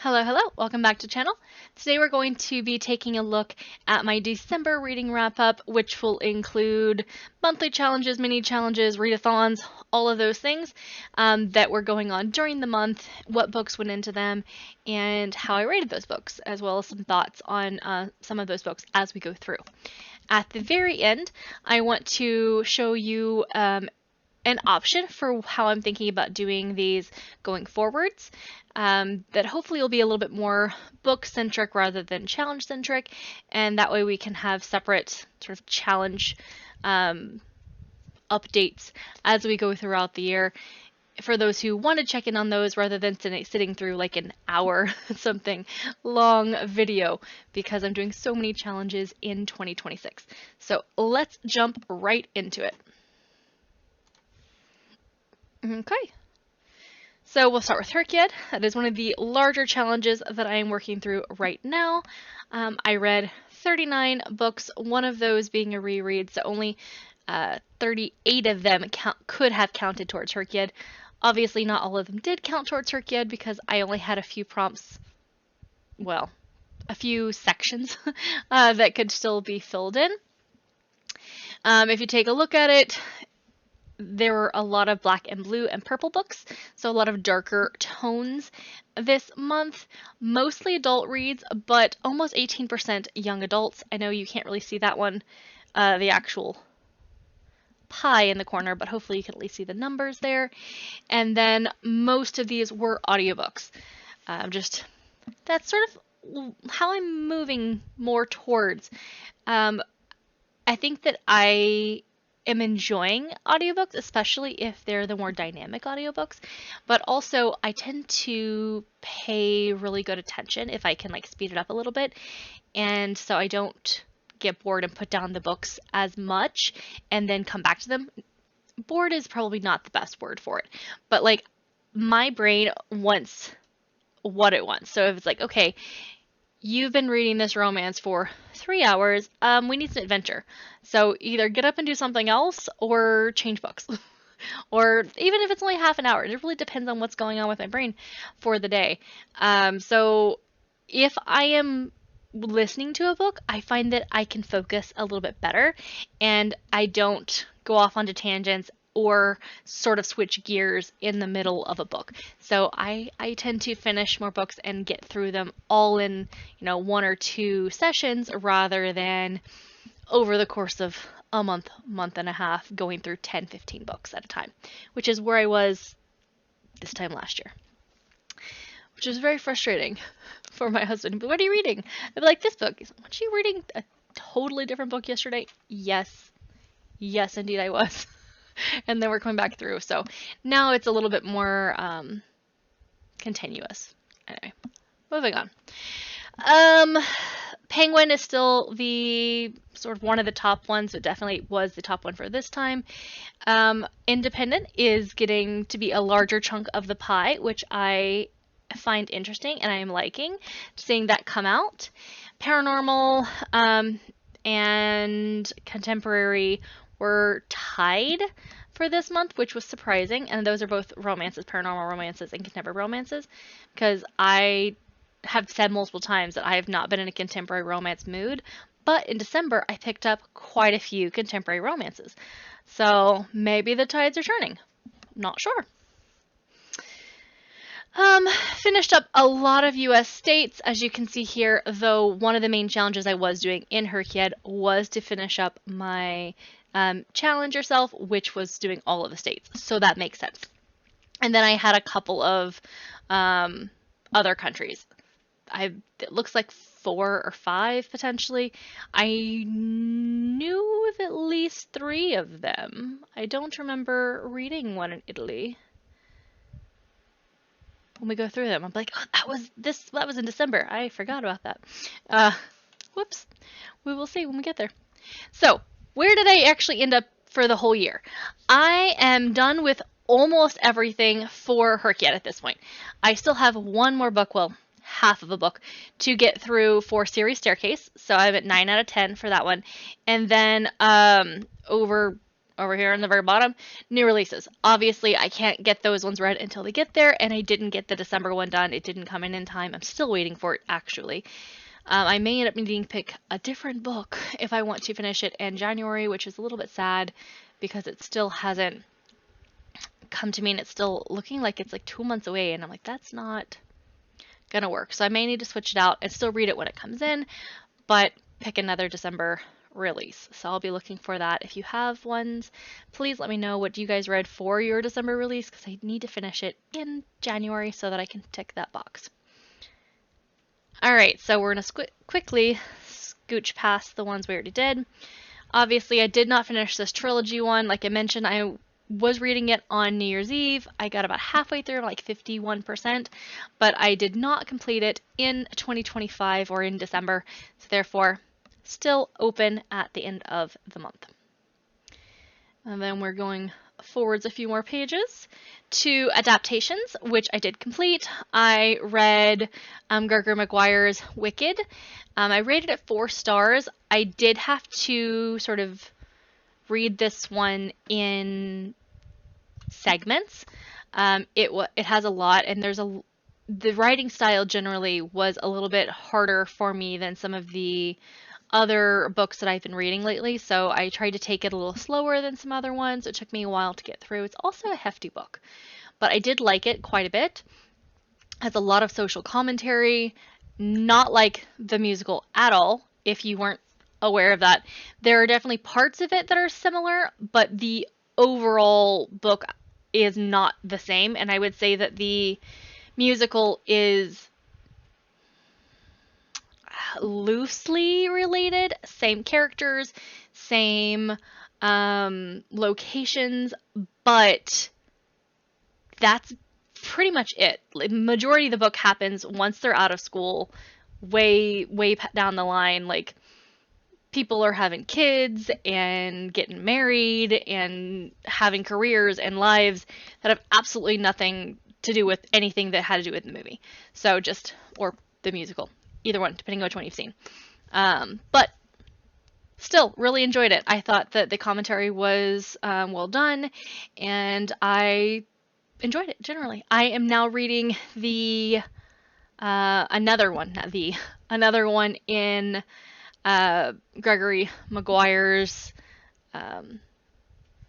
Hello, hello, welcome back to the channel. Today we're going to be taking a look at my December reading wrap-up, which will include monthly challenges, mini challenges, readathons, all of those things that were going on during the month, what books went into them, and how I rated those books, as well as some thoughts on some of those books as we go through. At the very end, I want to show you an option for how I'm thinking about doing these going forwards. That hopefully will be a little bit more book-centric rather than challenge-centric, and that way we can have separate sort of challenge updates as we go throughout the year for those who want to check in on those rather than sitting through like an hour something long video, because I'm doing so many challenges in 2026. So let's jump right into it. Okay, so we'll start with HRCYED. That is one of the larger challenges that I am working through right now. I read 39 books, one of those being a reread, so only 38 of them could have counted towards HRCYED. Obviously not all of them did count towards HRCYED because I only had a few prompts, well, a few sections that could still be filled in. If you take a look at it, there were a lot of black and blue and purple books, so a lot of darker tones this month. Mostly adult reads, but almost 18% young adults. I know you can't really see that one, the actual pie in the corner, but hopefully you can at least see the numbers there. And then most of these were audiobooks. That's sort of how I'm moving more towards. I think that I am enjoying audiobooks, especially if they're the more dynamic audiobooks, but also I tend to pay really good attention if I can like speed it up a little bit, and so I don't get bored and put down the books as much and then come back to them. Bored is probably not the best word for it, but like my brain wants what it wants. So if it's like, okay, you've been reading this romance for 3 hours, we need some adventure. So either get up and do something else or change books. Or even if it's only half an hour, it really depends on what's going on with my brain for the day. So if I am listening to a book, I find that I can focus a little bit better and I don't go off onto tangents or sort of switch gears in the middle of a book. So I tend to finish more books and get through them all in, 1 or 2 sessions rather than over the course of a month and a half going through 10, 15 books at a time, which is where I was this time last year, which is very frustrating for my husband. But what are you reading? I'd be like, this book. Weren't you reading a totally different book yesterday? Yes, indeed I was. And then we're coming back through. So now it's a little bit more continuous. Anyway, moving on. Penguin is still the sort of one of the top ones. It definitely was the top one for this time. Independent is getting to be a larger chunk of the pie, which I find interesting and I am liking seeing that come out. Paranormal and contemporary were tied for this month, which was surprising, and those are both romances, paranormal romances and contemporary romances, because I have said multiple times that I have not been in a contemporary romance mood, but in December I picked up quite a few contemporary romances, so maybe the tides are turning. Not sure. Finished up a lot of US states, as you can see here, though one of the main challenges I was doing in HRCYED was to finish up my challenge yourself, which was doing all of the states, so that makes sense. And then I had a couple of other countries. It looks like 4 or 5 potentially. I knew of at least 3 of them. I don't remember reading one in Italy. When we go through them, I'm like, oh, that was in December. I forgot about that. Whoops. We will see when we get there. So, where did I actually end up for the whole year? I am done with almost everything for HRCYED at this point. I still have one more book, well, half of a book, to get through for Series Staircase. So I'm at 9 out of 10 for that one. And then over over here on the very bottom, new releases. Obviously, I can't get those ones read until they get there, and I didn't get the December one done. It didn't come in time. I'm still waiting for it, actually. I may end up needing to pick a different book if I want to finish it in January, which is a little bit sad because it still hasn't come to me, and it's still looking like it's like 2 months away, and I'm like, that's not gonna work. So I may need to switch it out and still read it when it comes in, but pick another December release. So I'll be looking for that. If you have ones, please let me know what you guys read for your December release, because I need to finish it in January so that I can tick that box. All right, so we're going to quickly scooch past the ones we already did. Obviously, I did not finish this trilogy one. Like I mentioned, I was reading it on New Year's Eve. I got about halfway through, like 51%, but I did not complete it in 2025 or in December, so therefore still open at the end of the month. And then we're going forwards a few more pages to adaptations, which I did complete. I read Gregor Maguire's Wicked. I rated it 4 stars. I did have to sort of read this one in segments. It has a lot, and the writing style generally was a little bit harder for me than some of the other books that I've been reading lately, so I tried to take it a little slower than some other ones. It took me a while to get through. It's also a hefty book, but I did like it quite a bit. It has a lot of social commentary, not like the musical at all, if you weren't aware of that. There are definitely parts of it that are similar, but the overall book is not the same, and I would say that the musical is loosely related, same characters, same locations, but that's pretty much it. The majority of the book happens once they're out of school, way down the line. Like, people are having kids and getting married and having careers and lives that have absolutely nothing to do with anything that had to do with the movie. So or the musical. Either one, depending on which one you've seen. But still, really enjoyed it. I thought that the commentary was well done, and I enjoyed it generally. I am now reading another one in Gregory Maguire's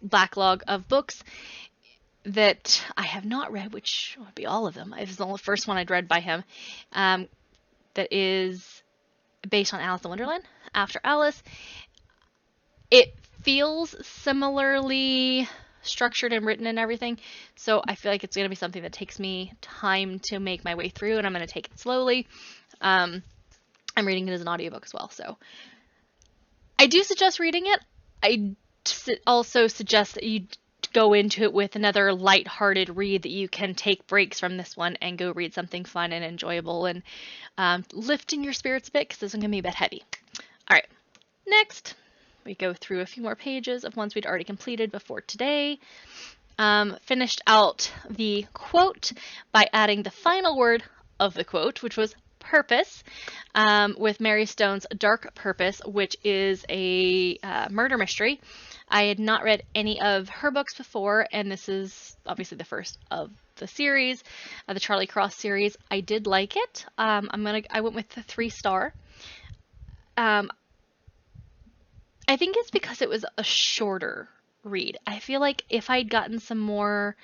backlog of books that I have not read, which would be all of them. It was the first one I'd read by him. That is based on Alice in Wonderland, After Alice. It feels similarly structured and written and everything, so I feel like it's going to be something that takes me time to make my way through, and I'm going to take it slowly. I'm reading it as an audiobook as well, so I do suggest reading it. I also suggest that you go into it with another light-hearted read, that you can take breaks from this one and go read something fun and enjoyable and lifting your spirits a bit, because this one's going to be a bit heavy. All right, next we go through a few more pages of ones we'd already completed before today. Finished out the quote by adding the final word of the quote, which was purpose, with Mary Stone's Dark Purpose, which is a murder mystery. I had not read any of her books before, and this is obviously the first of the series, the Charlie Cross series. I did like it. I went with the 3-star. I think it's because it was a shorter read. I feel like if I'd gotten some more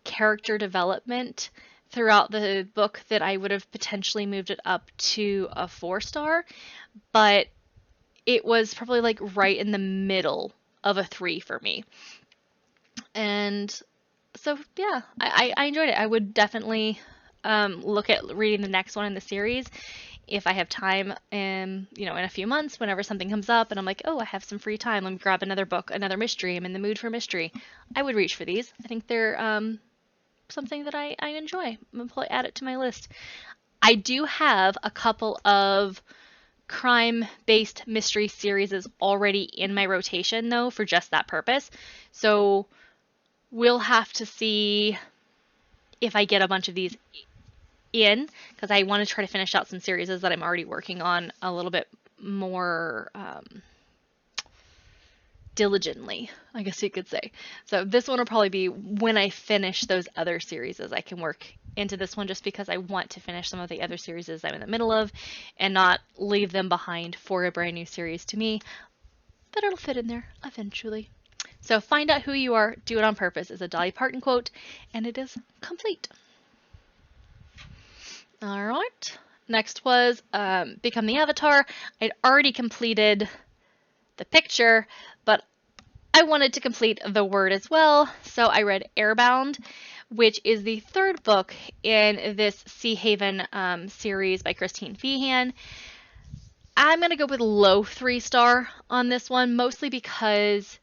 character development throughout the book, that I would have potentially moved it up to a 4-star, but it was probably like right in the middle of a 3 for me. And so yeah, I enjoyed it. I would definitely look at reading the next one in the series if I have time, in a few months, whenever something comes up and I'm like, oh, I have some free time, let me grab another book, another mystery, I'm in the mood for mystery. I would reach for these. I think they're something that I enjoy. I'm going to probably add it to my list. I do have a couple of crime-based mystery series already in my rotation, though, for just that purpose. So we'll have to see if I get a bunch of these in, because I want to try to finish out some series that I'm already working on a little bit more diligently, I guess you could say. So this one will probably be when I finish those other series, I can work into this one, just because I want to finish some of the other series I'm in the middle of and not leave them behind for a brand new series to me, but it'll fit in there eventually. So Find Out Who You Are, Do It on Purpose is a Dolly Parton quote, and it is complete. All right. Next was Become the Avatar. I'd already completed the picture, but I wanted to complete the word as well, so I read Airbound, which is the third book in this Sea Haven series by Christine Feehan. I'm going to go with low 3-star on this one, mostly because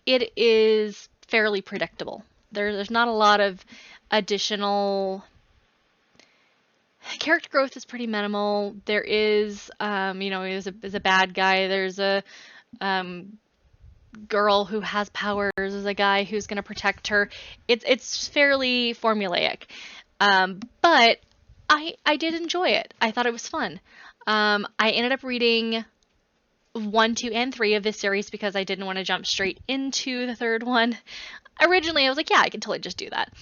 it is fairly predictable. There's not a lot of additional character growth. Is pretty minimal. There is, there's a bad guy. There's a girl who has powers. There's a guy who's going to protect her. It's fairly formulaic, but I did enjoy it. I thought it was fun. I ended up reading 1, 2, and 3 of this series because I didn't want to jump straight into the third one. Originally, I was like, yeah, I can totally just do that.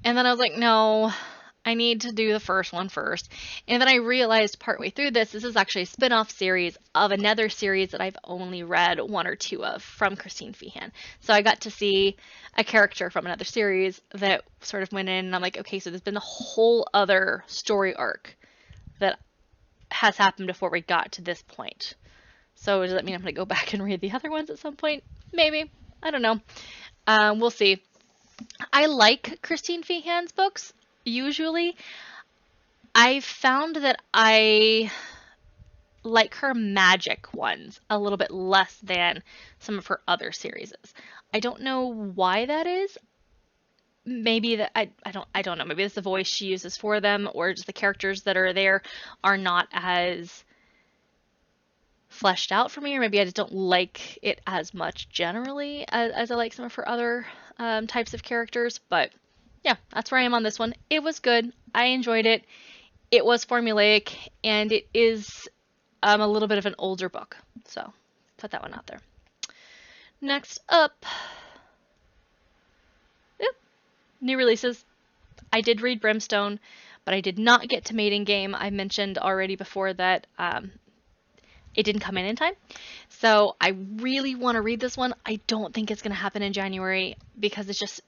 And then I was like, no, I need to do the first one first. And then I realized partway through this is actually a spin-off series of another series that I've only read 1 or 2 of from Christine Feehan. So I got to see a character from another series that sort of went in, and I'm like, okay, so there's been a whole other story arc that has happened before we got to this point. So does that mean I'm going to go back and read the other ones at some point? Maybe. I don't know. We'll see. I like Christine Feehan's books. Usually, I found that I like her magic ones a little bit less than some of her other series. I don't know why that is. Maybe that I don't know. Maybe it's the voice she uses for them, or just the characters that are there are not as fleshed out for me, or maybe I just don't like it as much generally as I like some of her other types of characters. But yeah, that's where I am on this one. It was good. I enjoyed it. It was formulaic, and it is a little bit of an older book. So put that one out there. Next up, new releases. I did read Brimstone, but I did not get to Maiden Game. I mentioned already before that it didn't come in time. So I really want to read this one. I don't think it's going to happen in January because it's just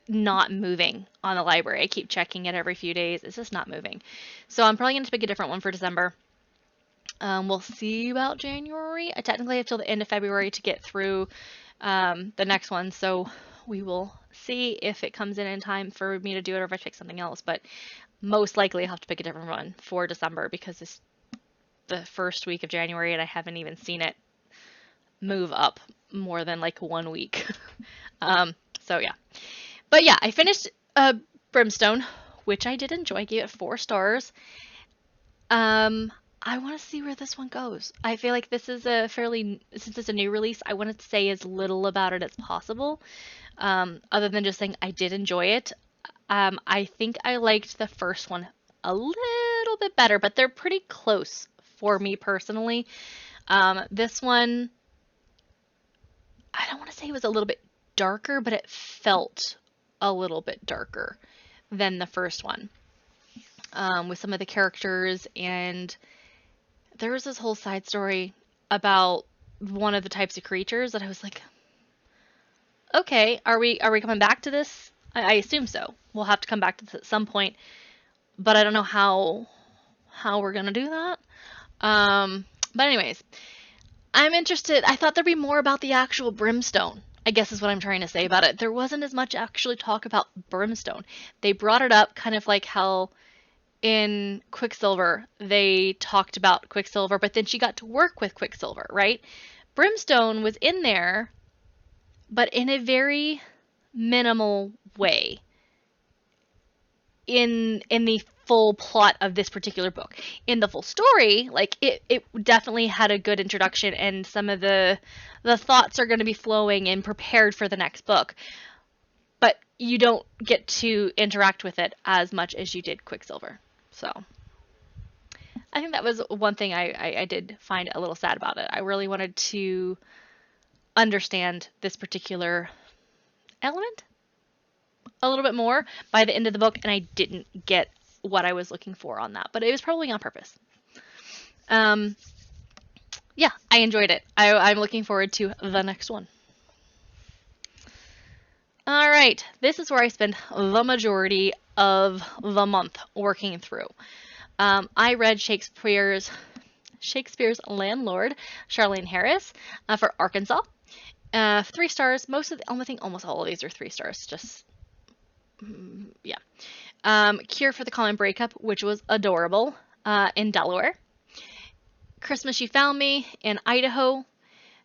not moving on the library. I keep checking it every few days. It's just not moving. So I'm probably going to pick a different one for December. We'll see about January. I technically have till the end of February to get through the next one. So we will see if it comes in time for me to do it or if I pick something else. But most likely I'll have to pick a different one for December because it's the first week of January and I haven't even seen it move up more than like 1 week. So yeah. But yeah, I finished Brimstone, which I did enjoy. I gave it 4 stars. I want to see where this one goes. I feel like this is since it's a new release, I wanted to say as little about it as possible. Other than just saying I did enjoy it. I think I liked the first one a little bit better, but they're pretty close for me personally. This one, I don't want to say it was a little bit darker, but it felt a little bit darker than the first one with some of the characters. And there was this whole side story about one of the types of creatures that I was like, okay, are we coming back to this? I assume so. We'll have to come back to this at some point, but I don't know how we're gonna do that. But anyways, I'm interested. I thought there'd be more about the actual Brimstone, I guess is what I'm trying to say about it. There wasn't as much actually talk about Brimstone. They brought it up kind of like how in Quicksilver they talked about Quicksilver, but then she got to work with Quicksilver, right? Brimstone was in there, but in a very minimal way in the full plot of this particular book. In the full story, like it definitely had a good introduction, and some of the thoughts are going to be flowing and prepared for the next book. But you don't get to interact with it as much as you did Quicksilver. So I think that was one thing I did find a little sad about it. I really wanted to understand this particular element a little bit more by the end of the book, and I didn't get what I was looking for on that, but it was probably on purpose. Yeah, I enjoyed it. I'm looking forward to the next one. All right, this is where I spend the majority of the month working through. I read Shakespeare's Landlord, Charlene Harris, for Arkansas. 3 stars. I think almost all of these are 3 stars. Just, yeah. Cure for the Common Breakup, which was adorable, in Delaware. Christmas You Found Me in Idaho.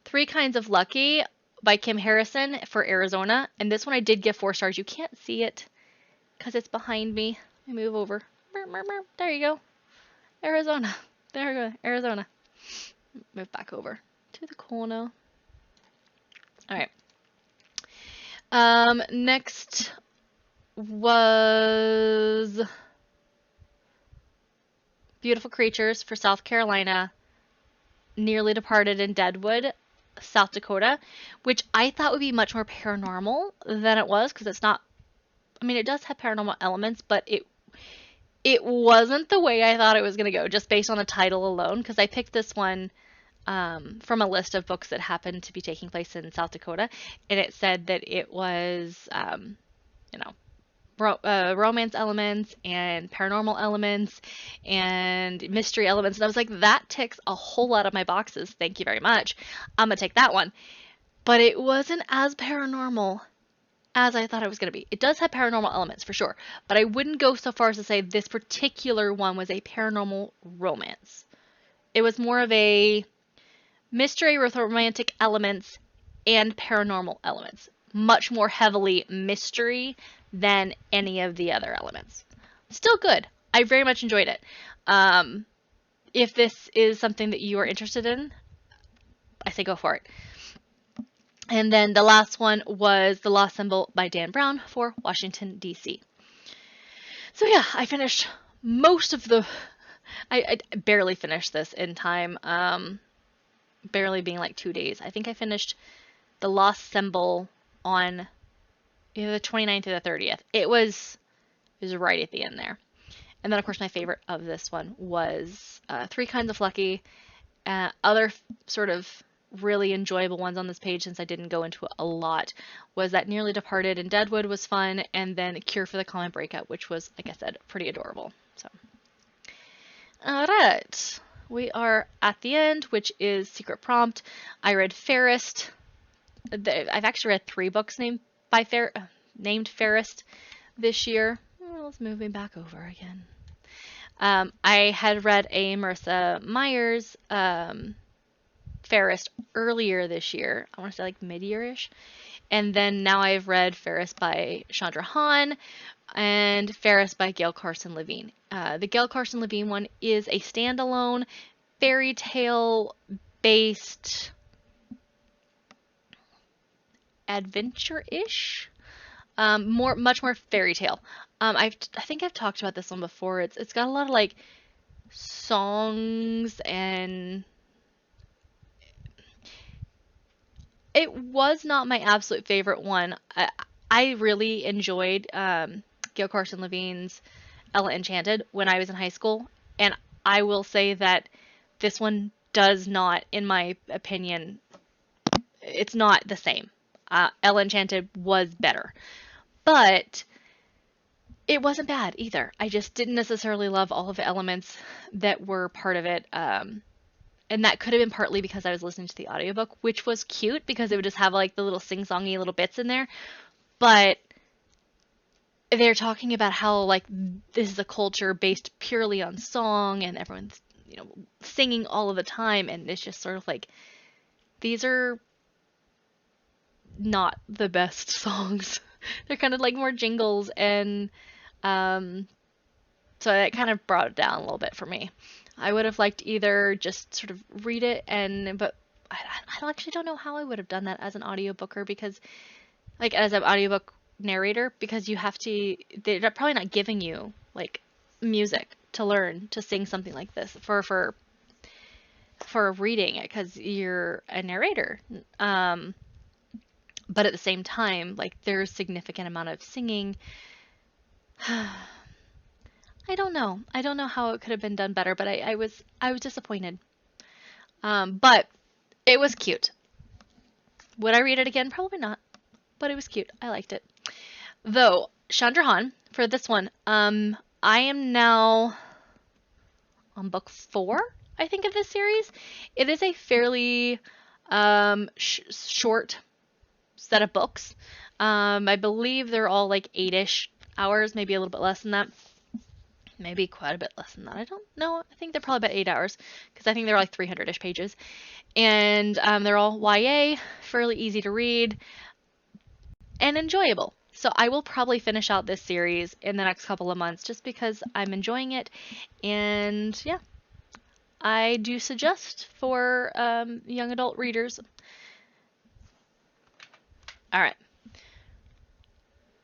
3 Kinds of Lucky by Kim Harrison for Arizona. And this one I did give 4 stars. You can't see it because it's behind me. Let me move over. There you go. Arizona. There we go. Arizona. Move back over to the corner. All right. Next was Beautiful Creatures for South Carolina. Nearly Departed in Deadwood, South Dakota, which I thought would be much more paranormal than it was, because it's not, I mean, it does have paranormal elements, but it wasn't the way I thought it was going to go, just based on the title alone, because I picked this one from a list of books that happened to be taking place in South Dakota, and it said that it was, romance elements and paranormal elements and mystery elements, and I was like, that ticks a whole lot of my boxes, thank you very much, I'm gonna take that one. But it wasn't as paranormal as I thought it was going to be. It does have paranormal elements for sure, but I wouldn't go so far as to say this particular one was a paranormal romance. It was more of a mystery with romantic elements and paranormal elements. Much more heavily mystery than any of the other elements. Still good. I very much enjoyed it. If this is something that you are interested in, I say go for it. And then the last one was The Lost Symbol by Dan Brown for Washington, D.C. So yeah, I finished most of the... I barely finished this in time. Barely being like 2 days. I think I finished The Lost Symbol on either the 29th or the 30th. It was right at the end there. And then, of course, my favorite of this one was 3 Kinds of Lucky. Other sort of really enjoyable ones on this page, since I didn't go into it a lot, was that Nearly Departed in Deadwood was fun, and then Cure for the Common Breakup, which was, like I said, pretty adorable. So, all right, we are at the end, which is Secret Prompt. I read Fairest. I've actually read 3 books named Fairest this year. Well, let's move me back over again. I had read a Marissa Myers Fairest earlier this year. I want to say like mid-year-ish. And then now I've read Fairest by Chandra Hahn and Fairest by Gail Carson Levine. The Gail Carson Levine one is a standalone fairy tale based adventure-ish. Much more fairy tale. I think I've talked about this one before. It's got a lot of like songs, and it was not my absolute favorite one. I really enjoyed Gail Carson Levine's Ella Enchanted when I was in high school, and I will say that this one does not, in my opinion, it's not the same. Ella Enchanted was better, but it wasn't bad either. I just didn't necessarily love all of the elements that were part of it. And that could have been partly because I was listening to the audiobook, which was cute because it would just have like the little sing-songy little bits in there. But they're talking about how like this is a culture based purely on song, and everyone's, singing all of the time, and it's just sort of like, these are not the best songs. They're kind of like more jingles, and so that kind of brought it down a little bit for me. I would have liked either just sort of read it, but I actually don't know how I would have done that as an audiobooker, because like as an audiobook narrator, because they're probably not giving you like music to learn to sing something like this for reading it, because you're a narrator. But at the same time, like, there's significant amount of singing. I don't know. I don't know how it could have been done better, but I was disappointed. But it was cute. Would I read it again? Probably not. But it was cute. I liked it. Though, Chandrahan, for this one, I am now on book 4, I think, of this series. It is a fairly short set of books. I believe they're all like 8-ish hours, maybe a little bit less than that. Maybe quite a bit less than that. I don't know. I think they're probably about 8 hours because I think they're like 300-ish pages. And they're all YA, fairly easy to read, and enjoyable. So I will probably finish out this series in the next couple of months just because I'm enjoying it. And yeah, I do suggest for young adult readers. All right.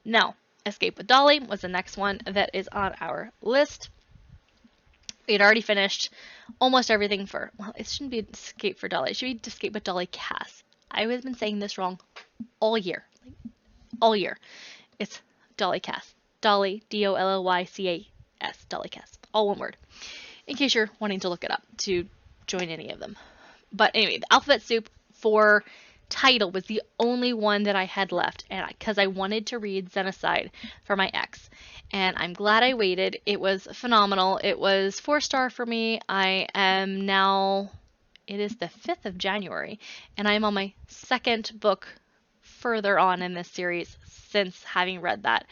Now, Escape with Dolly was the next one that is on our list. We had already finished almost everything for, well, it shouldn't be Escape for Dolly. It should be Escape with Dolly Cass. I have been saying this wrong all year. All year. It's Dolly Cass. Dolly, D-O-L-L-Y-C-A-S. Dolly Cass. All one word. In case you're wanting to look it up to join any of them. But anyway, the alphabet soup for title was the only one that I had left, and because I wanted to read Xenocide for my ex, and I'm glad I waited. It was phenomenal. It was 4-star for me. I am now, it is the 5th of January, and I'm on my second book further on in this series since having read that.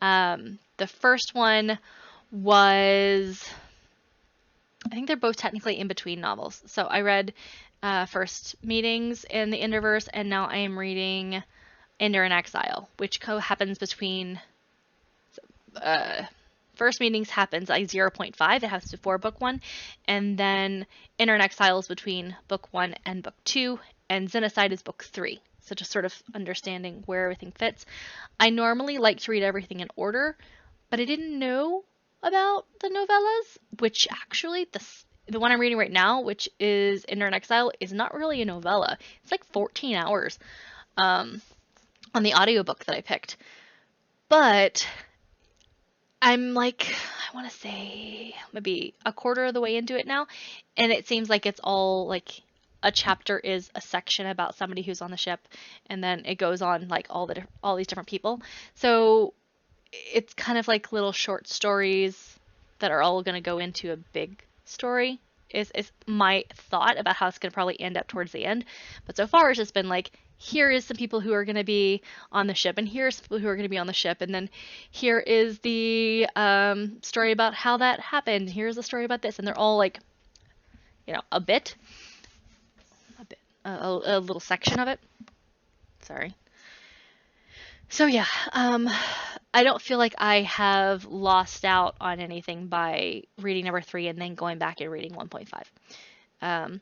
The first one was, I think they're both technically in between novels. So I read First Meetings in the Enderverse, and now I am reading Ender in Exile, which happens between First Meetings happens like 0.5. It happens before book 1, and then Ender in Exile is between book 1 and book 2, and Xenocide is book 3. So just sort of understanding where everything fits. I normally like to read everything in order, but I didn't know about the novellas, which actually the one I'm reading right now, which is Ender in Exile, is not really a novella. It's like 14 hours on the audiobook that I picked. But I'm like, I want to say maybe a quarter of the way into it now, and it seems like it's all like a chapter is a section about somebody who's on the ship, and then it goes on like all these different people. So it's kind of like little short stories that are all going to go into a big story is my thought about how it's going to probably end up towards the end. But so far it's just been like, here is some people who are going to be on the ship, and here's people who are going to be on the ship, and then here is the story about how that happened, here's the story about this, and they're all like, you know, a little section of it. Sorry. So yeah, I don't feel like I have lost out on anything by reading number 3 and then going back and reading 1.5,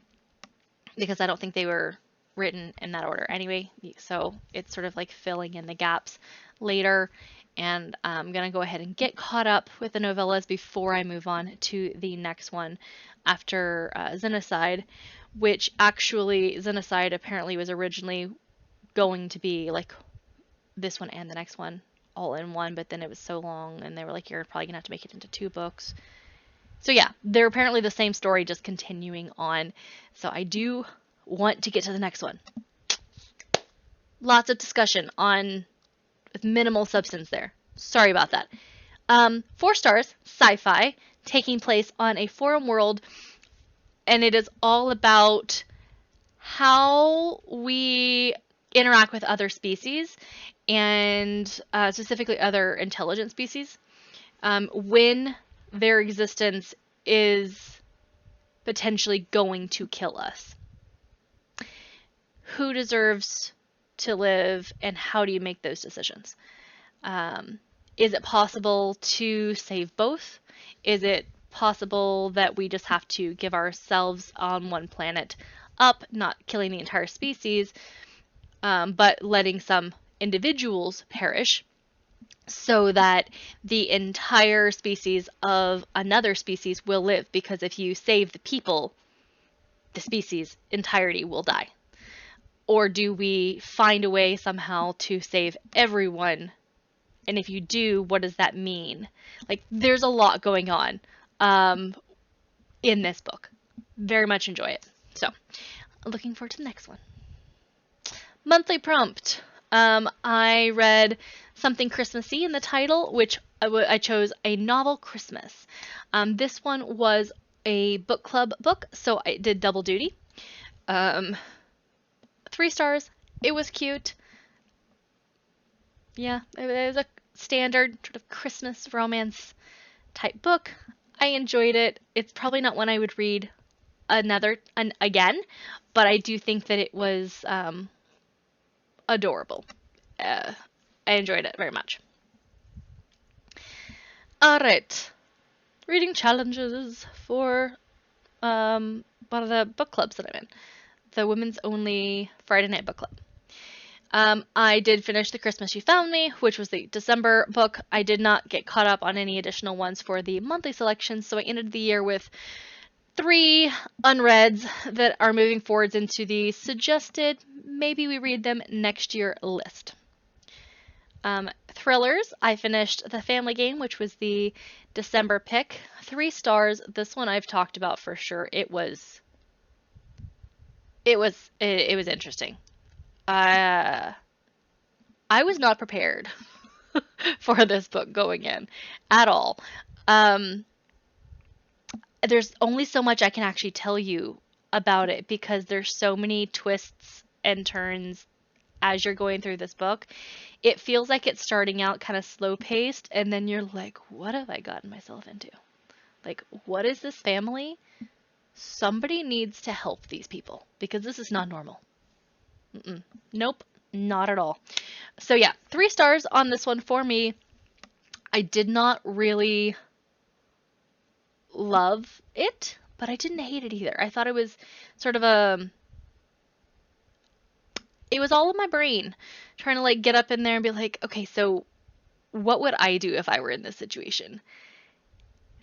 because I don't think they were written in that order anyway. So it's sort of like filling in the gaps later, and I'm gonna go ahead and get caught up with the novellas before I move on to the next one after Xenocide, which actually Xenocide apparently was originally going to be like this one and the next one all in one, but then it was so long and they were like, you're probably gonna have to make it into 2 books. So yeah, they're apparently the same story, just continuing on. So I do want to get to the next one. Lots of discussion on with minimal substance there. Sorry about that. 4 stars, sci-fi, taking place on a forum world, and it is all about how we interact with other species, and specifically other intelligent species, when their existence is potentially going to kill us. Who deserves to live, and how do you make those decisions? Is it possible to save both? Is it possible that we just have to give ourselves on one planet up, not killing the entire species, but letting some individuals perish so that the entire species of another species will live? Because if you save the people, the species entirety will die. Or do we find a way somehow to save everyone? And if you do, what does that mean? Like, there's a lot going on in this book. Very much enjoy it. So, looking forward to the next one. Monthly prompt. I read Something Christmassy in the title, which I chose A Novel Christmas. This one was a book club book, so I did double duty. 3 stars. It was cute. Yeah, it was a standard sort of Christmas romance type book. I enjoyed it. It's probably not one I would read again, but I do think that it was adorable. I enjoyed it very much. All right, reading challenges for one of the book clubs that I'm in, the Women's Only Friday Night Book Club. I did finish The Christmas You Found Me, which was the December book. I did not get caught up on any additional ones for the monthly selection, so I ended the year with 3 unreads that are moving forwards into the suggested, maybe we read them next year list. Thrillers, I finished The Family Game, which was the December pick. 3 stars. This one I've talked about for sure. It was interesting. I was not prepared for this book going in at all. There's only so much I can actually tell you about it because there's so many twists and turns as you're going through this book. It feels like it's starting out kind of slow paced, and then you're like, what have I gotten myself into? Like, what is this family? Somebody needs to help these people because this is not normal. Nope, not at all. So yeah, 3 stars on this one for me. I did not really love it, but I didn't hate it either. I thought it was sort of it was all in my brain, trying to like get up in there and be like, okay, so what would I do if I were in this situation?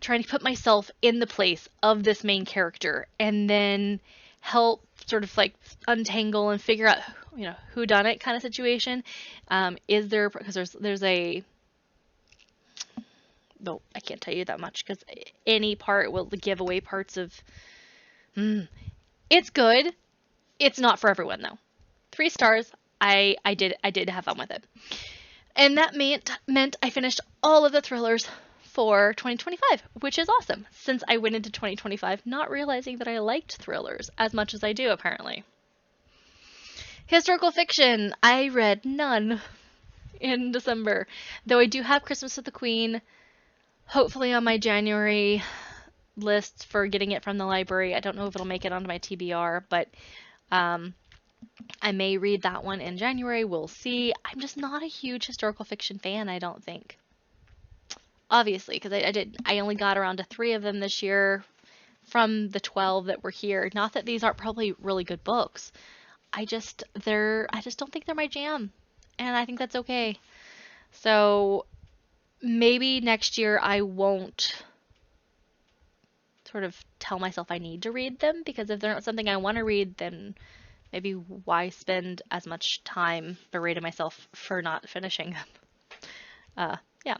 Trying to put myself in the place of this main character and then help sort of like untangle and figure out, you know, who done it kind of situation. Is there, because there's a, no, I can't tell you that much because any part will give away parts of, it's good. It's not for everyone though. 3 stars. I did have fun with it. And that meant I finished all of the thrillers for 2025, which is awesome, since I went into 2025 not realizing that I liked thrillers as much as I do, apparently. Historical fiction, I read none in December, though I do have Christmas with the Queen, hopefully on my January list for getting it from the library. I don't know if it'll make it onto my TBR, but I may read that one in January. We'll see. I'm just not a huge historical fiction fan, I don't think. Obviously, because I only got around to 3 of them this year from the 12 that were here. Not that these aren't probably really good books. I just don't think they're my jam, and I think that's okay. So maybe next year I won't sort of tell myself I need to read them, because if they're not something I want to read, then maybe why spend as much time berating myself for not finishing them? Yeah.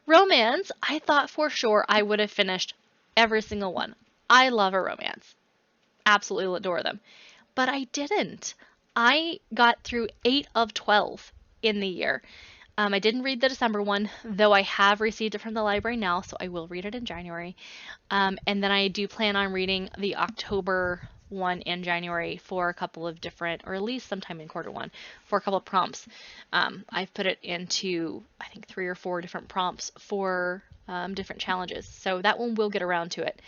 Romance, I thought for sure I would have finished every single one. I love a romance. Absolutely adore them. But I didn't. I got through 8 of 12 in the year. I didn't read the December one, though I have received it from the library now, so I will read it in January. And then I do plan on reading the October one in January for a couple of different, or at least sometime in Q1, for a couple of prompts. I've put it into, I think, 3 or 4 different prompts for different challenges, so that one will get around to it.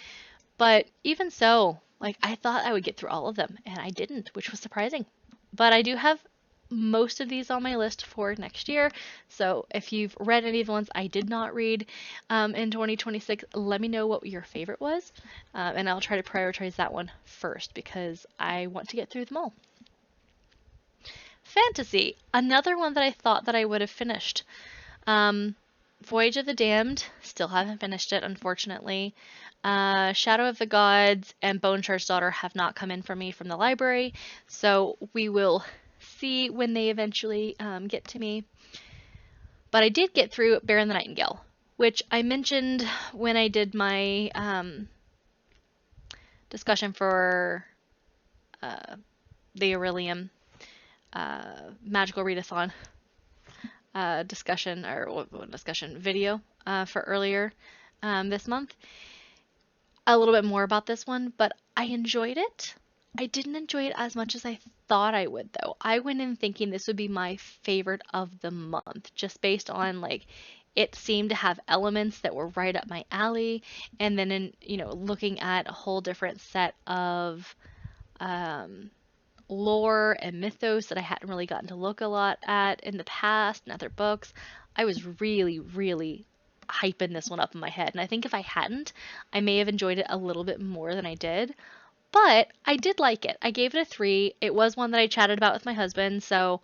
But even so, like, I thought I would get through all of them, and I didn't, which was surprising. But I do have most of these on my list for next year, so if you've read any of the ones I did not read in 2026, let me know what your favorite was, and I'll try to prioritize that one first because I want to get through them all. Fantasy, another one that I thought that I would have finished. Voyage of the Damned, still haven't finished it, unfortunately. Shadow of the Gods and Bone Shard's Daughter have not come in for me from the library, so we will see when they eventually get to me. But I did get through Bear and the Nightingale, which I mentioned when I did my discussion for the Aurelium Magical Readathon discussion, or what discussion, video for earlier this month. A little bit more about this one, but I enjoyed it. I didn't enjoy it as much as I thought I would, though. I went in thinking this would be my favorite of the month, just based on, like, it seemed to have elements that were right up my alley, and then in, looking at a whole different set of lore and mythos that I hadn't really gotten to look a lot at in the past and other books, I was really, really hyping this one up in my head. And I think if I hadn't, I may have enjoyed it a little bit more than I did. But I did like it. I gave it a 3. It was one that I chatted about with my husband, so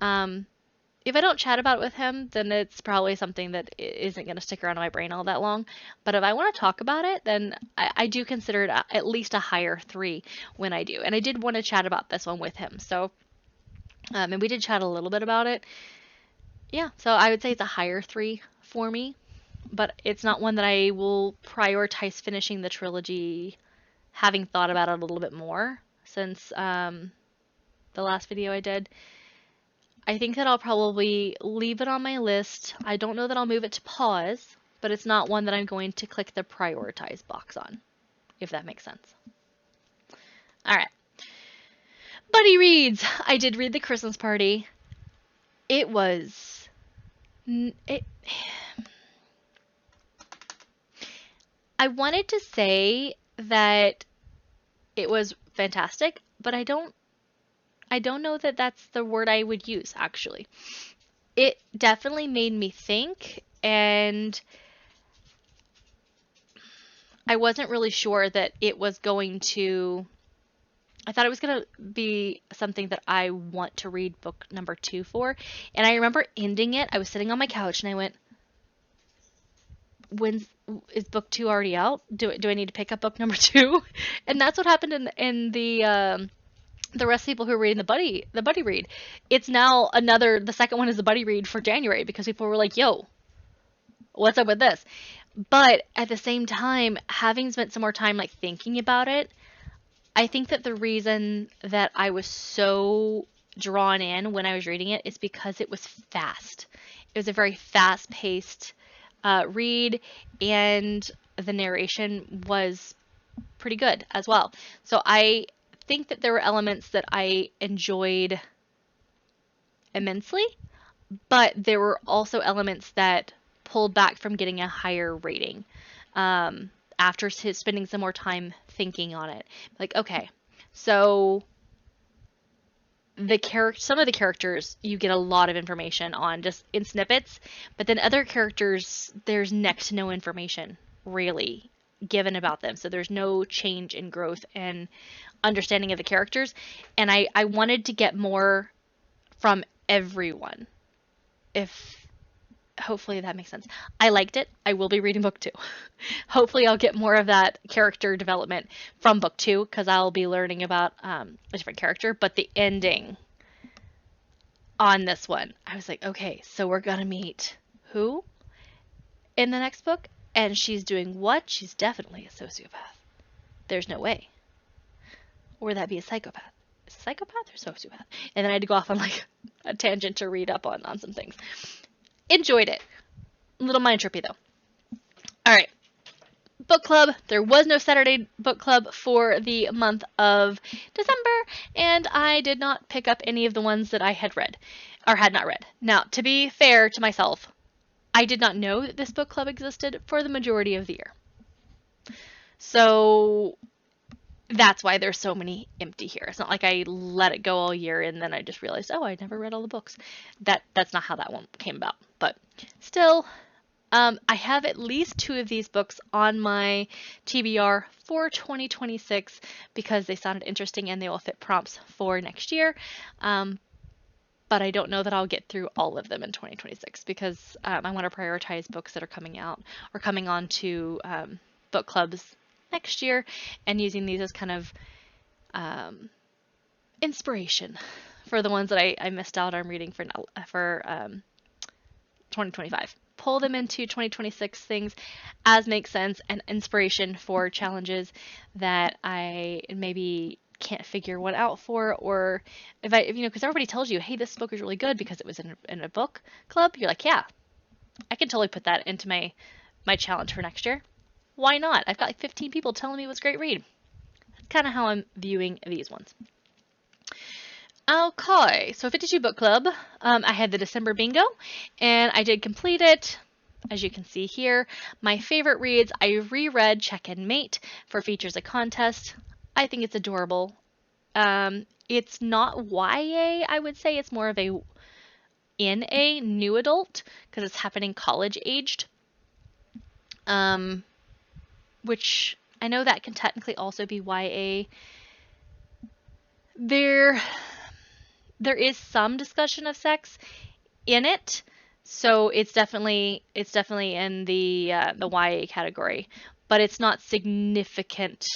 if I don't chat about it with him, then it's probably something that isn't going to stick around in my brain all that long. But if I want to talk about it, then I do consider it at least a higher 3 when I do. And I did want to chat about this one with him. So, and we did chat a little bit about it. Yeah, so I would say it's a higher 3 for me. But it's not one that I will prioritize finishing the trilogy, having thought about it a little bit more since the last video I did. I think that I'll probably leave it on my list. I don't know that I'll move it to pause, but it's not one that I'm going to click the prioritize box on, if that makes sense. All right. Buddy reads. I did read The Christmas Party. It was... I wanted to say that it was fantastic, but I don't know that that's the word I would use, actually. It definitely made me think, and I wasn't really sure that it was going to... I thought it was going to be something that I want to read book number 2 for, and I remember ending it. I was sitting on my couch, and I went, is book 2 already out? Do I need to pick up book number 2? And that's what happened in the rest of the people who are reading the buddy read. It's now the second one is the buddy read for January, because people were like, yo, what's up with this? But at the same time, having spent some more time like thinking about it, I think that the reason that I was so drawn in when I was reading it is because it was fast. It was a very fast-paced read, and the narration was pretty good as well. So I think that there were elements that I enjoyed immensely, but there were also elements that pulled back from getting a higher rating after spending some more time thinking on it. Like, okay, so some of the characters you get a lot of information on just in snippets, but then other characters there's next to no information really given about them, so there's no change in growth and understanding of the characters, and I wanted to get more from everyone. Hopefully that makes sense. I liked it. I will be reading book 2. Hopefully I'll get more of that character development from book 2, because I'll be learning about a different character. But the ending on this one, I was like, okay, so we're gonna meet who in the next book? And she's doing what? She's definitely a sociopath. There's no way. Or that'd be a psychopath. Psychopath or sociopath? And then I had to go off on like a tangent to read up on some things. Enjoyed it. A little mind trippy though. Alright. Book club. There was no Saturday book club for the month of December, and I did not pick up any of the ones that I had read, or had not read. Now, to be fair to myself, I did not know that this book club existed for the majority of the year. So that's why there's so many empty here. It's not like I let it go all year and then I just realized, oh, I never read all the books. That's not how that one came about. But still, I have at least 2 of these books on my TBR for 2026 because they sounded interesting and they will fit prompts for next year. but I don't know that I'll get through all of them in 2026 because I want to prioritize books that are coming out or coming on to book clubs next year, and using these as kind of inspiration for the ones that I missed out on reading for 2025. Pull them into 2026 things as makes sense, and inspiration for challenges that I maybe can't figure one out for, or if because everybody tells you, hey, this book is really good because it was in a book club. You're like, yeah, I can totally put that into my challenge for next year. Why not? I've got like 15 people telling me it was a great read. That's kind of how I'm viewing these ones. Okay, so 52 Book Club. I had the December bingo, and I did complete it. As you can see here, my favorite reads, I reread Check and Mate for Features a Contest. I think it's adorable. It's not YA, I would say. It's more of a NA, new adult, because it's happening college aged. Which I know that can technically also be YA. There is some discussion of sex in it, so it's definitely in the YA category, but it's not significant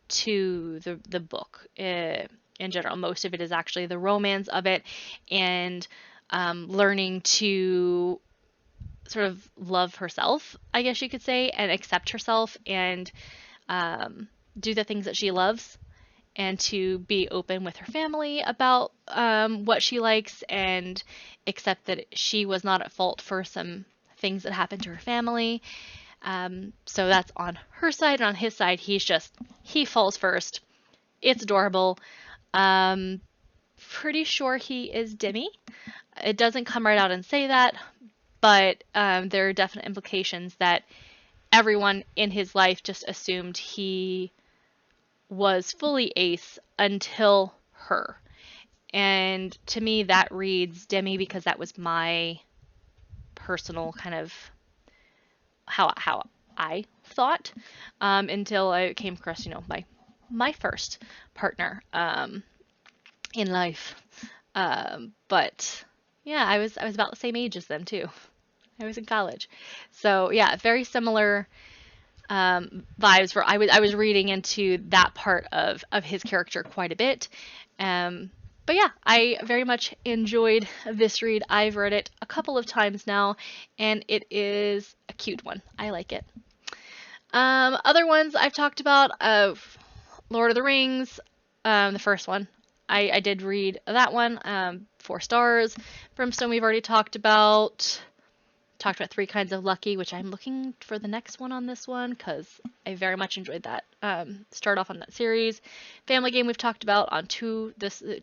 to the book in general. Most of it is actually the romance of it, and learning to sort of love herself, I guess you could say, and accept herself, and do the things that she loves, and to be open with her family about what she likes, and accept that she was not at fault for some things that happened to her family. So that's on her side, and on his side, he falls first. It's adorable. Pretty sure he is Demi. It doesn't come right out and say that, but there are definite implications that everyone in his life just assumed he was fully ace until her. And to me, that reads Demi, because that was my personal kind of how I thought, until I came across, my first partner in life. But yeah, I was about the same age as them too. I was in college. So yeah, very similar vibes where I was reading into that part of his character quite a bit. But yeah, I very much enjoyed this read. I've read it a couple of times now, and it is a cute one. I like it. Other ones I've talked about, Lord of the Rings, the first one. I did read that one, 4 stars. Brimstone we've already talked about. Talked about 3 Kinds of Lucky, which I'm looking for the next one on this one because I very much enjoyed that. Start off on that series. Family Game we've talked about on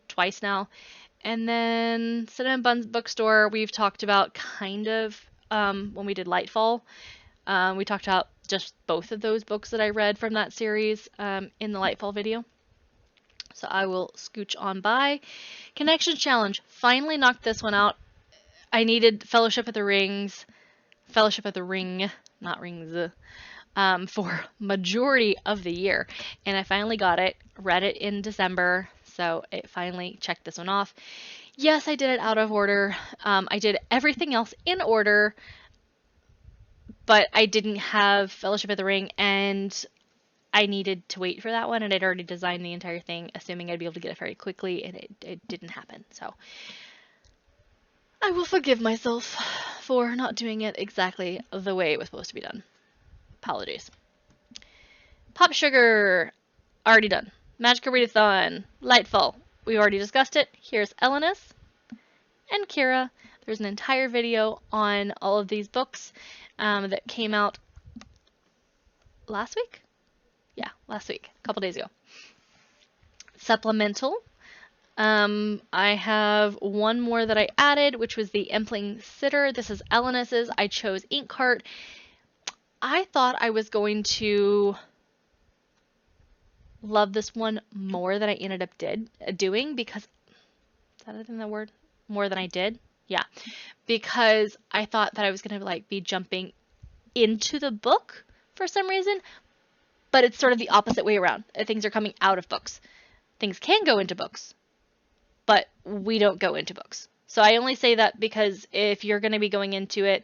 twice now. And then Cinnamon Buns Bookstore we've talked about kind of when we did Lightfall. We talked about just both of those books that I read from that series in the Lightfall video. So I will scooch on by. Connection Challenge. Finally knocked this one out. I needed Fellowship of the Ring, not Rings, for majority of the year. And I finally got it, read it in December, so it finally checked this one off. Yes, I did it out of order. I did everything else in order, but I didn't have Fellowship of the Ring, and I needed to wait for that one, and I'd already designed the entire thing, assuming I'd be able to get it very quickly, and it didn't happen, so I will forgive myself for not doing it exactly the way it was supposed to be done. Apologies. Pop Sugar, already done. Magical Readathon, Lightfall, we already discussed it. Here's Elenis and Kira. There's an entire video on all of these books that came out last week? Yeah, last week, a couple days ago. Supplemental. I have one more that I added, which was the Empling Sitter. This is Elenis's. I chose Inkheart. I thought I was going to love this one more than I ended up doing because, is that even the word? More than I did? Yeah. Because I thought that I was going to be jumping into the book for some reason, but it's sort of the opposite way around. Things are coming out of books. Things can go into books, but we don't go into books. So I only say that because if you're going to be going into it,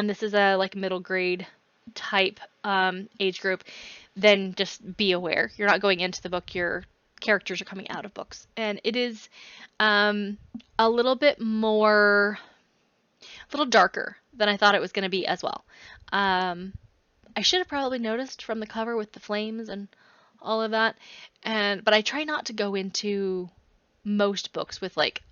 this is a like middle grade type age group, then just be aware. You're not going into the book, your characters are coming out of books. And it is a little bit more, a little darker than I thought it was going to be as well. I should have probably noticed from the cover with the flames and all of that. But I try not to go into most books with like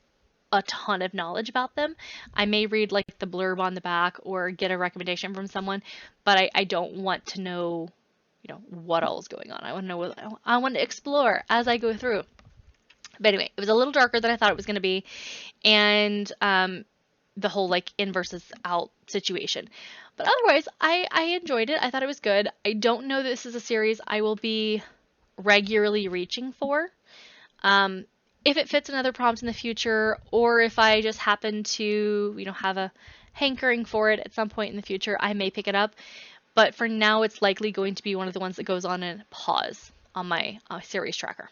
a ton of knowledge about them. I may read like the blurb on the back or get a recommendation from someone, but I don't want to know, you know, what all is going on. I want to know what I want to explore as I go through. But anyway, it was a little darker than I thought it was going to be, and the whole like in versus out situation. But otherwise, I enjoyed it. I thought it was good. I don't know this is a series I will be regularly reaching for. If it fits another prompt in the future, or if I just happen to, you know, have a hankering for it at some point in the future, I may pick it up. But for now, it's likely going to be one of the ones that goes on a pause on my series tracker.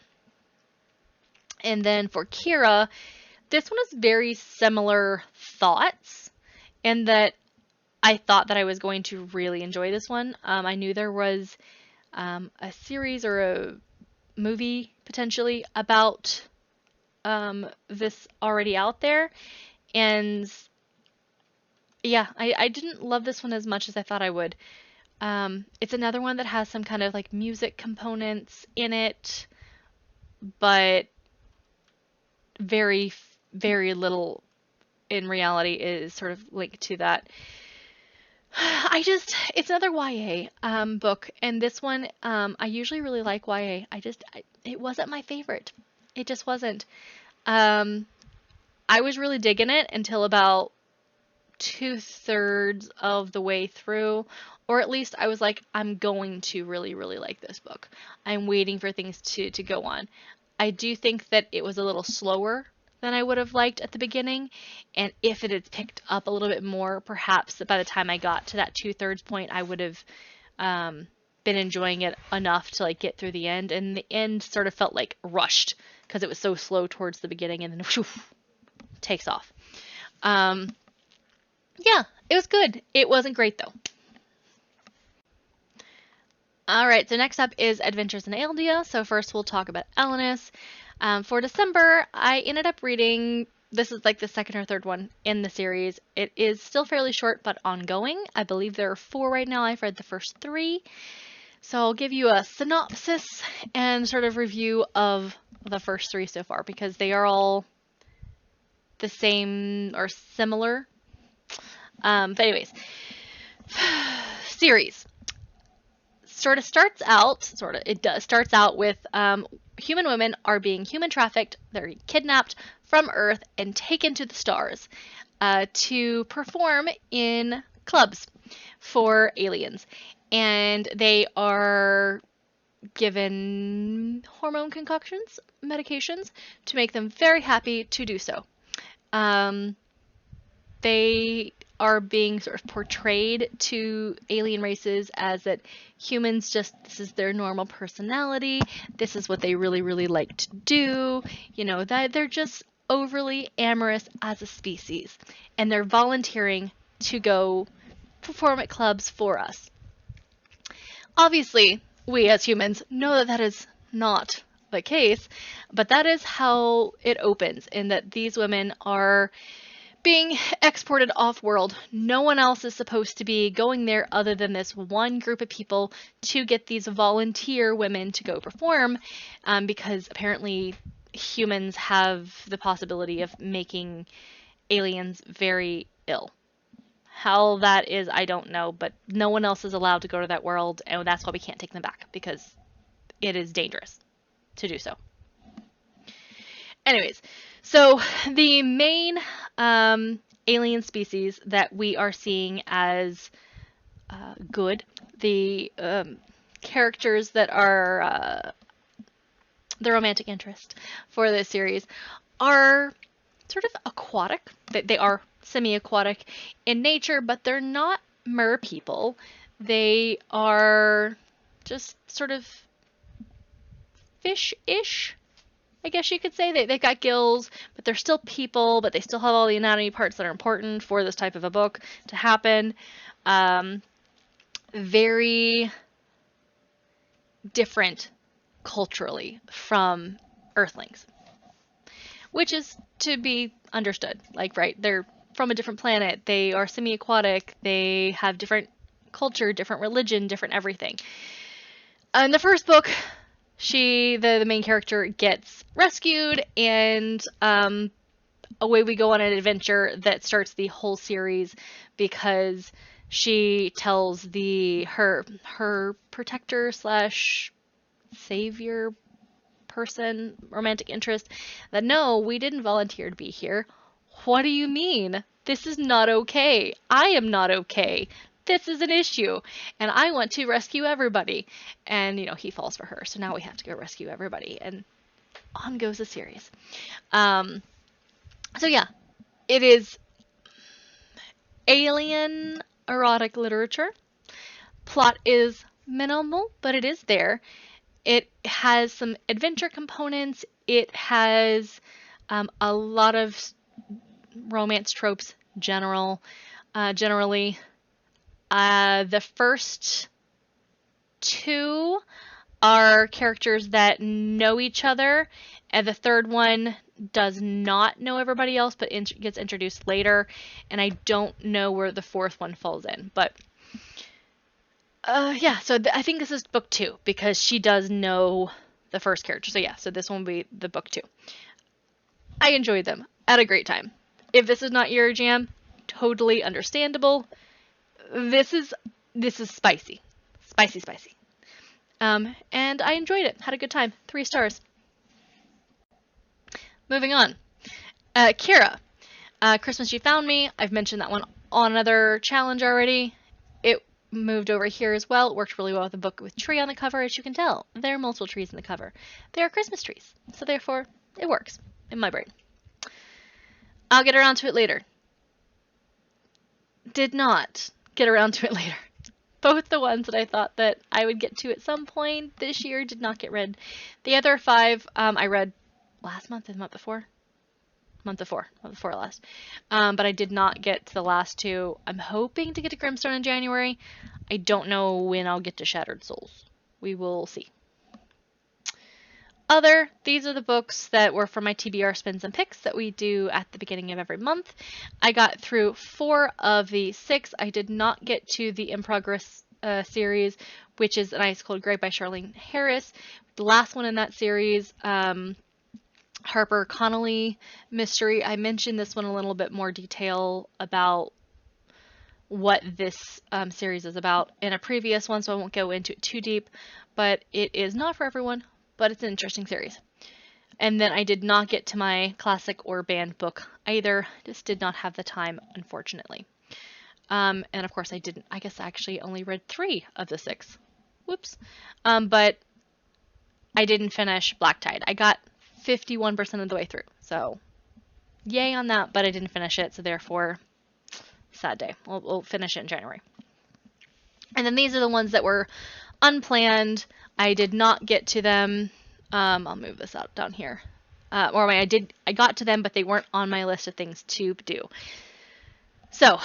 And then for Kira, this one is very similar thoughts in that I thought that I was going to really enjoy this one. I knew there was a series or a movie potentially about this already out there, and yeah, I didn't love this one as much as I thought I would. It's another one that has some kind of like music components in it, but very, very little in reality is sort of linked to that. It's another YA book, and this one, I usually really like YA. It wasn't my favorite. It just wasn't. I was really digging it until about 2/3 of the way through, or at least I was like, I'm going to really, really like this book. I'm waiting for things to go on. I do think that it was a little slower than I would have liked at the beginning, and if it had picked up a little bit more, perhaps by the time I got to that 2/3 point, I would have been enjoying it enough to like get through the end, and the end sort of felt like rushed because it was so slow towards the beginning and then whew, takes off. Yeah, it was good. It wasn't great though. Alright, so next up is Adventures in Eldia. So first we'll talk about Elenis. For December, I ended up reading, this is like the second or third one in the series. It is still fairly short, but ongoing. I believe there are 4 right now. I've read the first 3. So I'll give you a synopsis and sort of review of the first 3 so far, because they are all the same or similar. But anyways, series. Starts out with human women are being human trafficked. They're kidnapped from Earth and taken to the stars to perform in clubs for aliens. And they are given hormone concoctions, medications, to make them very happy to do so. They are being sort of portrayed to alien races as that humans this is their normal personality, this is what they really, really like to do, you know, that they're just overly amorous as a species, and they're volunteering to go perform at clubs for us. Obviously, we as humans know that that is not the case, but that is how it opens, in that these women are being exported off-world. No one else is supposed to be going there other than this one group of people to get these volunteer women to go perform, because apparently humans have the possibility of making aliens very ill. How that is, I don't know, but no one else is allowed to go to that world, and that's why we can't take them back, because it is dangerous to do so. Anyways, so the main alien species that we are seeing as good, the characters that are the romantic interest for this series, are sort of aquatic. They are semi-aquatic in nature, but they're not mer people. They are just sort of fish-ish. I guess you could say. They've got gills, but they're still people, but they still have all the anatomy parts that are important for this type of a book to happen. Very different culturally from Earthlings, which is to be understood. Like, right, they're from a different planet, they are semi-aquatic, they have different culture, different religion, different everything. In the first book, the main character gets rescued, and away we go on an adventure that starts the whole series, because she tells her protector slash savior person, romantic interest, that no, we didn't volunteer to be here. What do you mean? This is not okay. I am not okay. This is an issue, and I want to rescue everybody. And, he falls for her, so now we have to go rescue everybody, and on goes the series. So yeah, it is alien erotic literature. Plot is minimal, but it is there. It has some adventure components. It has a lot of romance tropes generally. The first two are characters that know each other, and the third one does not know everybody else, but gets introduced later, and I don't know where the fourth one falls in, but yeah, so I think this is book 2, because she does know the first character. So yeah, so this one will be the book 2. I enjoyed them. Had a great time. If this is not your jam, totally understandable. This is spicy. Spicy. And I enjoyed it. Had a good time. 3 stars. Moving on. Kira. Christmas You Found Me. I've mentioned that one on another challenge already. It moved over here as well. It worked really well with the book with tree on the cover, as you can tell. There are multiple trees in the cover. They are Christmas trees, so therefore it works in my brain. I'll get around to it later. Did not get around to it later. Both the ones that I thought that I would get to at some point this year did not get read. The other 5 I read last month, the month before last. But I did not get to the last 2. I'm hoping to get to Grimstone in January. I don't know when I'll get to Shattered Souls. We will see. These are the books that were for my TBR spins and picks that we do at the beginning of every month. I got through 4 of the 6. I did not get to the In Progress series, which is An Ice Cold Grey by Charlene Harris. The last one in that series, Harper Connolly mystery. I mentioned this one a little bit more detail about what this series is about in a previous one, so I won't go into it too deep, but it is not for everyone, but it's an interesting series. And then I did not get to my classic or banned book either. Just did not have the time, unfortunately. And of course I guess I actually only read 3 of the 6. Whoops. But I didn't finish Black Tide. I got 51% of the way through, so yay on that, but I didn't finish it, so therefore, sad day. We'll finish it in January. And then these are the ones that were unplanned. I did not get to them. I'll move this out down here. I got to them, but they weren't on my list of things to do. So,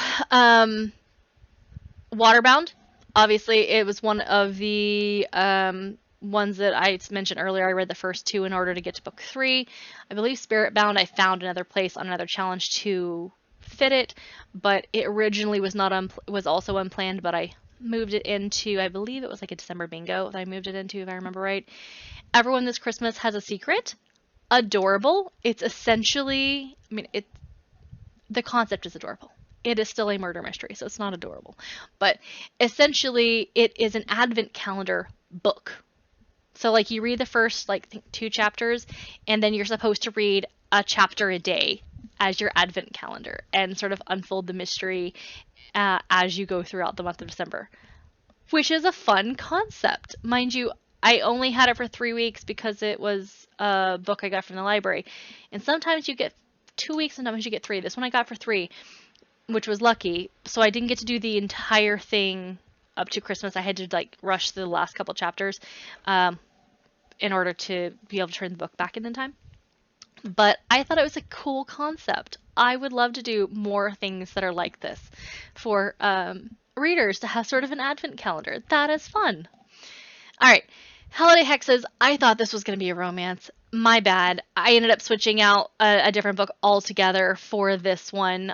Waterbound. Obviously, it was one of the ones that I mentioned earlier. I read the first 2 in order to get to book 3. I believe Spiritbound, I found another place on another challenge to fit it, but it originally was also unplanned, but I moved it into, I believe it was like a December bingo that I moved it into, if I remember right. Everyone This Christmas Has a Secret. Adorable. It's essentially, the concept is adorable. It is still a murder mystery, so it's not adorable. But essentially, it is an advent calendar book. So, like, you read the first, 2 chapters, and then you're supposed to read a chapter a day as your advent calendar and sort of unfold the mystery as you go throughout the month of December, which is a fun concept. Mind you, I only had it for 3 weeks because it was a book I got from the library. And sometimes you get 2 weeks, sometimes you get 3. This one I got for 3, which was lucky. So I didn't get to do the entire thing up to Christmas. I had to rush the last couple chapters in order to be able to turn the book back in time. but I thought it was a cool concept. I would love to do more things that are like this for readers to have sort of an advent calendar. That is fun. All right, Holiday Hexes. I thought this was going to be a romance. My bad. I ended up switching out a different book altogether for this one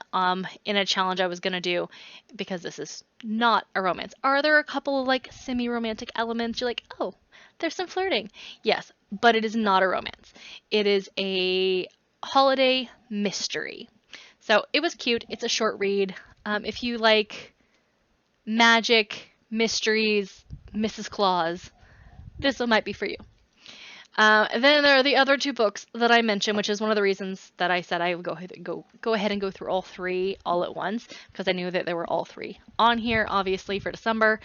in a challenge I was going to do because this is not a romance. Are there a couple of like semi-romantic elements? You're like, oh, there's some flirting. Yes, but it is not a romance. It is a holiday mystery. So it was cute. It's a short read. If you like magic, mysteries, Mrs. Claus, this one might be for you. Then there are the other two books that I mentioned, which is one of the reasons that I said I would go ahead and go through all three all at once, because I knew that there were all three on here, obviously, for December.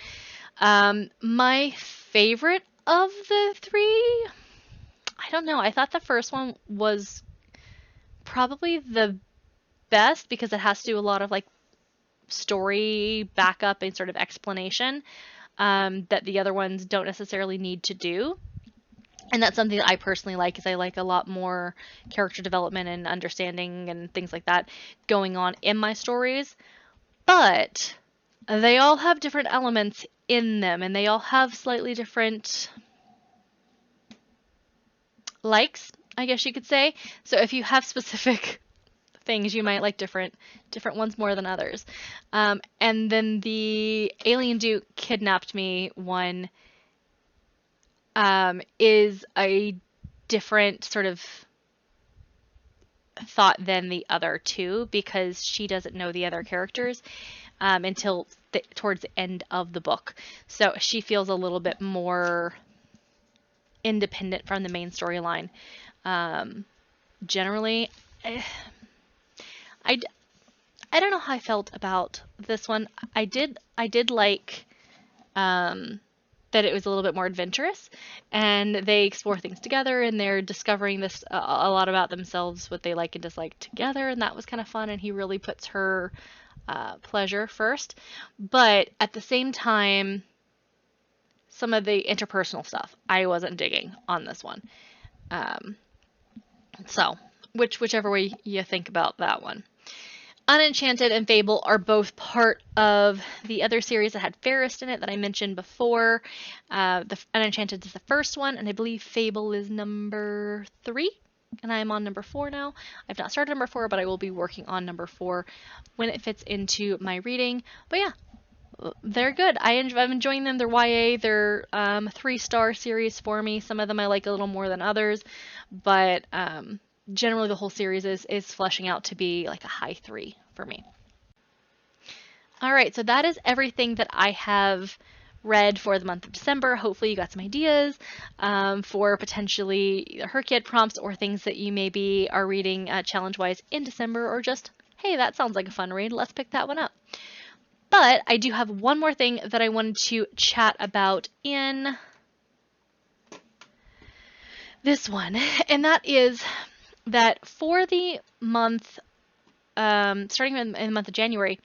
My favorite of the three, I don't know. I thought the first one was probably the best because it has to do a lot of like story backup and sort of explanation that the other ones don't necessarily need to do. And that's something that I personally like, is I like a lot more character development and understanding and things like that going on in my stories. But they all have different elements in them, and they all have slightly different likes, I guess you could say. So if you have specific things, you might like different ones more than others. And then the Alien Duke Kidnapped Me one is a different sort of thought than the other two, because she doesn't know the other characters until towards the end of the book. So she feels a little bit more independent from the main storyline. Generally, I don't know how I felt about this one. I did like that it was a little bit more adventurous, and they explore things together, and they're discovering this a lot about themselves, what they like and dislike together, and that was kind of fun. And he really puts her pleasure first, but at the same time, some of the interpersonal stuff I wasn't digging on this one. So whichever way you think about that one. Unenchanted and Fable are both part of the other series that had Fairest in it that I mentioned before. The Unenchanted is the first one, and I believe Fable is number 3, and I'm on number 4 now. I've not started number 4, but I will be working on number 4 when it fits into my reading. But yeah, they're good. I'm enjoying them. They're YA. They're 3-star series for me. Some of them I like a little more than others, but generally the whole series is fleshing out to be like a high 3 for me. All right, so that is everything that I have read for the month of December. Hopefully you got some ideas for potentially HRCYED prompts or things that you maybe are reading challenge-wise in December, or just, hey, that sounds like a fun read. Let's pick that one up. But I do have one more thing that I wanted to chat about in this one, and that is that for the month, starting in the month of January,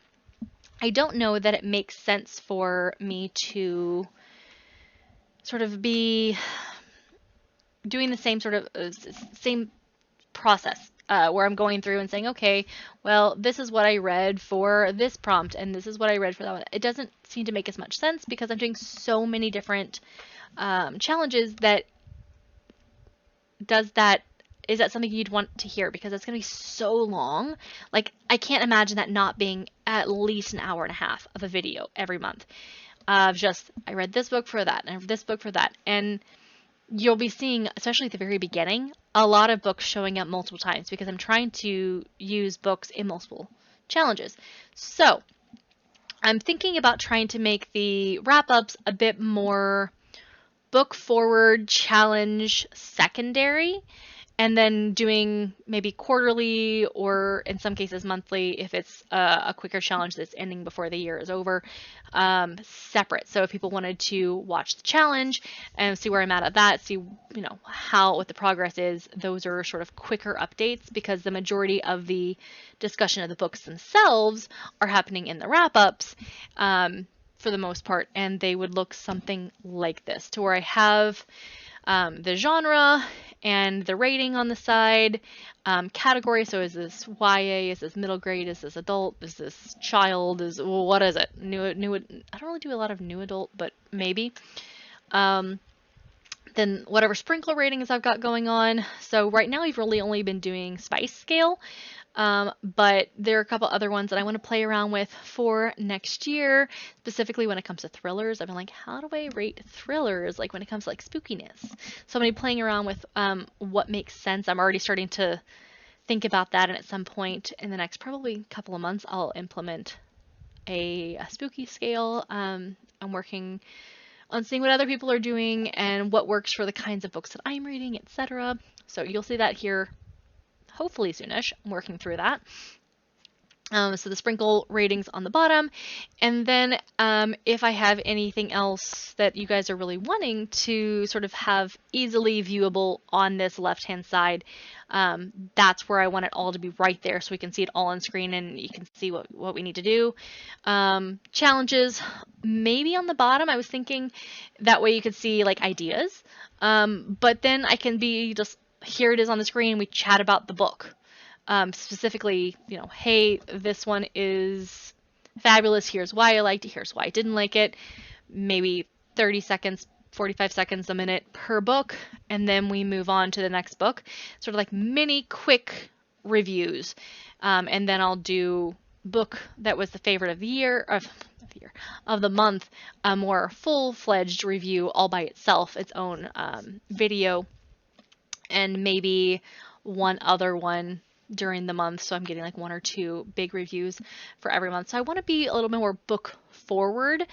I don't know that it makes sense for me to sort of be doing the same sort of same process where I'm going through and saying, okay, well, this is what I read for this prompt, and this is what I read for that one. It doesn't seem to make as much sense because I'm doing so many different challenges that is that something you'd want to hear? Because it's going to be so long. Like, I can't imagine that not being at least an hour and a half of a video every month. Of just, I read this book for that, and I read this book for that. And you'll be seeing, especially at the very beginning, a lot of books showing up multiple times because I'm trying to use books in multiple challenges. So, I'm thinking about trying to make the wrap-ups a bit more book forward challenge secondary, and then doing maybe quarterly or in some cases monthly if it's a quicker challenge that's ending before the year is over, separate. So if people wanted to watch the challenge and see where I'm at that, see what the progress is, those are sort of quicker updates, because the majority of the discussion of the books themselves are happening in the wrap-ups for the most part, and they would look something like this, to where I have the genre and the rating on the side, category. So is this YA? Is this middle grade? Is this adult? Is this child? What is it? I don't really do a lot of new adult, but maybe. Then whatever sprinkle ratings I've got going on. So right now we've really only been doing spice scale, but there are a couple other ones that I want to play around with for next year, specifically when it comes to thrillers. I've been like, how do I rate thrillers? Like when it comes to like spookiness. So I'm going to be playing around with what makes sense. I'm already starting to think about that, and at some point in the next probably couple of months, I'll implement a spooky scale. I'm working on seeing what other people are doing and what works for the kinds of books that I'm reading, etc. So you'll see that here hopefully soonish. I'm working through that. So the sprinkle ratings on the bottom, and then if I have anything else that you guys are really wanting to sort of have easily viewable on this left-hand side, that's where I want it all to be right there so we can see it all on screen and you can see what we need to do. Challenges, maybe on the bottom. I was thinking that way you could see like ideas, but then I can be just, here it is on the screen, we chat about the book. Specifically, hey, this one is fabulous. Here's why I liked it. Here's why I didn't like it. Maybe 30 seconds, 45 seconds, a minute per book. And then we move on to the next book. Sort of like mini quick reviews. And then I'll do book that was the favorite of the month, a more full-fledged review all by itself, its own video, and maybe one other one during the month, so I'm getting like 1 or 2 big reviews for every month. So I want to be a little bit more book forward,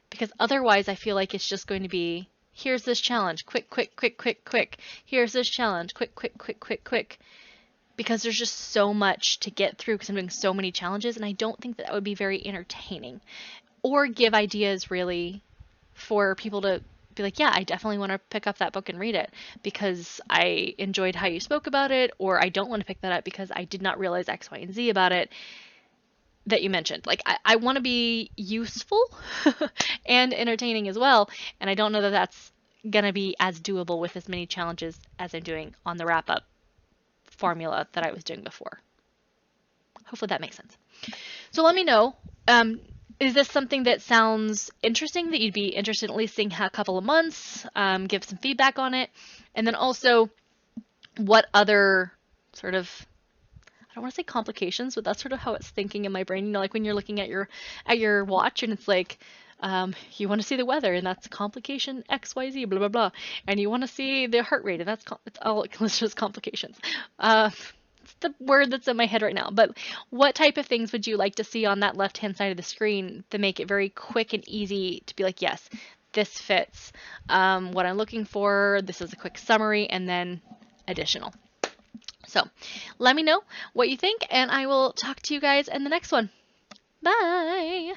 because otherwise I feel like it's just going to be, here's this challenge, quick, quick, quick, quick, quick. Here's this challenge, quick, quick, quick, quick, quick. Because there's just so much to get through because I'm doing so many challenges, and I don't think that would be very entertaining or give ideas really for people to be like, yeah, I definitely want to pick up that book and read it because I enjoyed how you spoke about it, or I don't want to pick that up because I did not realize X, Y, and Z about it that you mentioned. Like, I want to be useful and entertaining as well, and I don't know that that's going to be as doable with as many challenges as I'm doing on the wrap-up formula that I was doing before. Hopefully that makes sense. So let me know, is this something that sounds interesting, that you'd be interested in at least seeing a couple of months, give some feedback on it? And then also, what other sort of, I don't want to say complications, but that's sort of how it's thinking in my brain. Like when you're looking at your watch and it's like, you want to see the weather, and that's complication XYZ, blah, blah, blah. And you want to see the heart rate, and it's all just complications. It's the word that's in my head right now. But what type of things would you like to see on that left-hand side of the screen to make it very quick and easy to be like, yes, this fits what I'm looking for. This is a quick summary, and then additional. So let me know what you think, and I will talk to you guys in the next one. Bye!